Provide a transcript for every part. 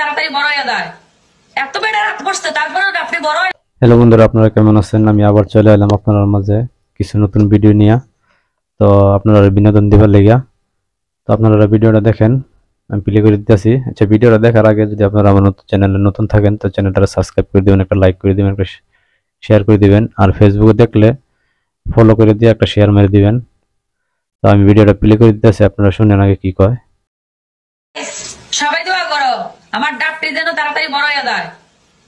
তাড়াতাড়ি বড় হয়ে যায়। এত বেড়ে রাত বসছে তারপরে আপনি বড়। হ্যালো বন্ধুরা, আপনারা কেমন আছেন? আমি আবার চলে এলাম আপনার মাঝে কিছু নতুন ভিডিও নিয়ে। তো আপনারা বিনোদন দিবার লেগা তো আপনারা ভিডিওটা দেখেন, আমি প্লে করে দিতেছি। আচ্ছা, ভিডিওটা দেখার আগে যদি আপনারা আমার চ্যানেলে নতুন থাকেন তো চ্যানেলটা সাবস্ক্রাইব করে দিবেন, একটা লাইক করে দিবেন, একটা শেয়ার করে দিবেন, আর ফেসবুকে দেখলে ফলো করে দিয়ে একটা শেয়ার মেরে দিবেন। তো আমি ভিডিওটা প্লে করে দিতেছি, আপনারা শুনেন আগে কি কয়। সবাই দোয়া করো আমার ডাবটি যেন তাড়াতাড়ি বড় হয়ে যায়।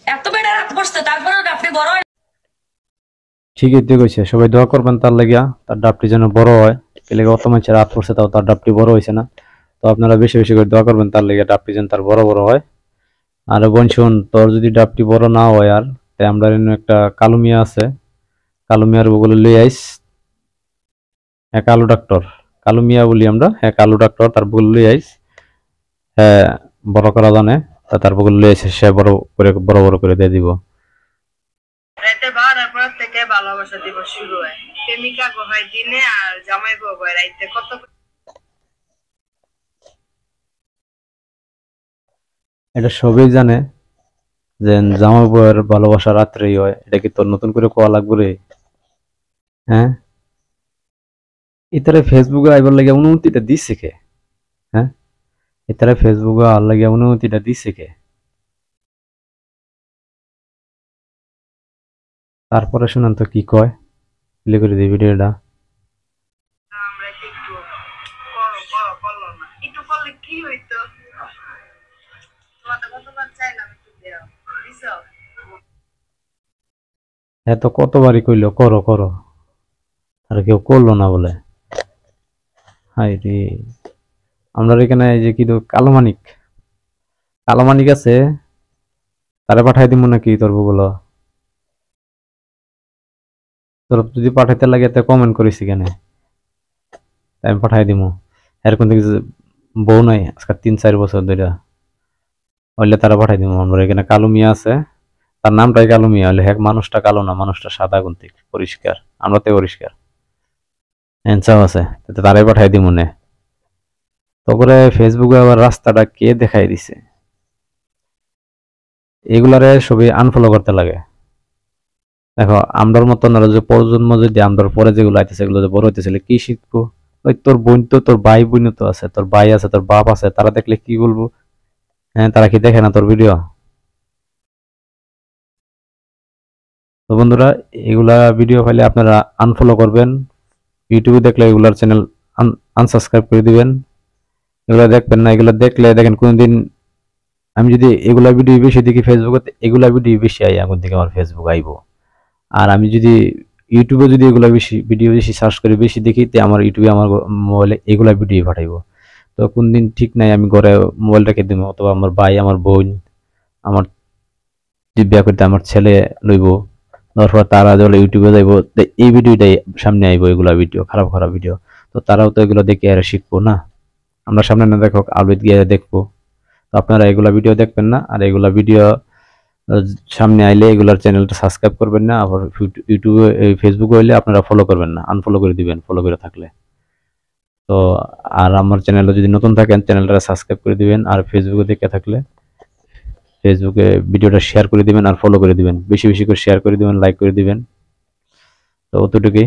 এত বেড়ে রাত বসছে তারপরে ডাবটি বড়। ঠিকই দিয়ে কইছে, সবাই দোয়া করবেন তার লাগিয়া, তার ডাবটি যেন বড় হয়। এলাকা অত মানুষের রাত পড়ছে তাও তার ডাবটি বড় হয়েছে না। তো আপনারা বেশি বেশি করে দোয়া করবেন তার লাগিয়া ডাবটি যেন তার বড় বড় হয়। আর বোন শুন, তোর যদি ডাবটি বড় না হয় আর তাই আমরা একটা কালো মিয়া আছে, কালো মিয়ার বগুলো লই আইস। হ্যাঁ, কালো ডাক্তার, কালো মিয়া বলি আমরা। হ্যাঁ, কালো ডাক্তার, তার বগুলো লই আইস। হ্যাঁ, বড় করা জানে, তার বগুলো লই আইস, সে বড় বড় করে দিয়ে দিব। রাতে 12টার পর থেকে ভালোবাসা দিবস শুরু হয়। প্রেমিকা হয় দিনে আর জামাই বউ হয় রাইতে। কত এটা সবাই জানে যে জামাই বউয়ের ভালোবাসা রাত্রেই হয়। এটা কি তোর নতুন করে কোয়া লাগবে রে? হ্যাঁ, ইতারে ফেসবুকে আইবার লাগে অনুমতিটা দিছে কে? হ্যাঁ, ইতারে ফেসবুকে আর লাগে অনুমতিটা দিছে কে? তারপরে শুনান তো কি কয়, প্লে করে দিই ভিডিওটা। আমরা একটু করলো না, একটু করলে কি হইতো? তোমাদের কতবার চাইলাম একটু দেও, দিছো? হ্যাঁ, তো কতবারই কইলো করো করো, আর কেউ করলো না বলে। হাই রে, আমরা এখানে এই যে কি কালো মানিক, কালো মানিক আছে, তারা পাঠাই দিব নাকি তোর বগুলো? তোর যদি পাঠাইতে লাগে তো কমেন্ট করিস কেনে, আমি পাঠাই দিব। এরকম দেখি বউ নাই আজকে 3-4 বছর ধরে, হইলে তারা পাঠাই দিব। আমরা এখানে কালো মিয়া আছে, তার নামটাই কালো মিয়া, হলে হ্যাঁ মানুষটা কালো না, মানুষটা সাদা গুন্তিক পরিষ্কার, আমরা তো পরিষ্কার। হ্যান্ডসাম আছে, তারাই পাঠাই দিব মনে। তারপরে ফেসবুকে আবার রাস্তাটা কে দেখাই দিছে, এগুলারে সবই আনফলো করতে লাগে। দেখো, আমরার মতন যে প্রজন্ম যদি আমরার পরে যেগুলো আইতেছে এগুলো যে বড় হইতেছিল কি শিখবো? ওই তোর বোন তো, তোর ভাই বোন তো আছে, তোর ভাই আছে, তোর বাপ আছে, তারা দেখলে কি বলবো? হ্যাঁ, তারা কি দেখে না তোর ভিডিও? তো বন্ধুরা, এগুলা ভিডিও পাইলে আপনারা আনফলো করবেন। ইউটিউবে দেখলে এগুলার চ্যানেল আনসাবস্ক্রাইব করে দিবেন। এগুলা দেখবেন না, এগুলা দেখলে দেখেন কোনদিন আমি যদি এগুলা ভিডিও বেশি দেখি ফেসবুকে, এগুলা ভিডিও বেশি আই এখন থেকে আমার ফেসবুক আইবো। আর আমি যদি ইউটিউবে যদি এগুলা বেশি ভিডিও বেশি সার্চ করে বেশি দেখি তে আমার ইউটিউবে আমার মোবাইলে এগুলা ভিডিও পাঠাইবো। তো কোন দিন ঠিক নাই, আমি ঘরে মোবাইল রেখে দিব, অথবা আমার ভাই, আমার বোন, আমার যে বিয়া করতে আমার ছেলে লইব, তারপর তারা যখন ইউটিউবে যাইবো এই ভিডিওটাই সামনে আইবো, এগুলা ভিডিও খারাপ খারাপ ভিডিও। তো তারাও তো এগুলো দেখে আর শিখবো না, আমরা সামনে না দেখো আলবিত গিয়ে দেখবো। তো আপনারা এগুলা ভিডিও দেখবেন না, আর এগুলা ভিডিও সামনে আইলে এগুলার চ্যানেলটা সাবস্ক্রাইব করবেন না। আবার ইউটিউবে ফেসবুকে হইলে আপনারা ফলো করবেন না, আনফলো করে দিবেন ফলো করে থাকলে। তো আর আমার চ্যানেলে যদি নতুন থাকেন চ্যানেলটা সাবস্ক্রাইব করে দিবেন, আর ফেসবুকে দেখে থাকলে ফেসবুকে ভিডিওটা শেয়ার করে দিবেন আর ফলো করে দিবেন, বেশি বেশি করে শেয়ার করে দিবেন, লাইক করে দিবেন। তো অতটুকুই।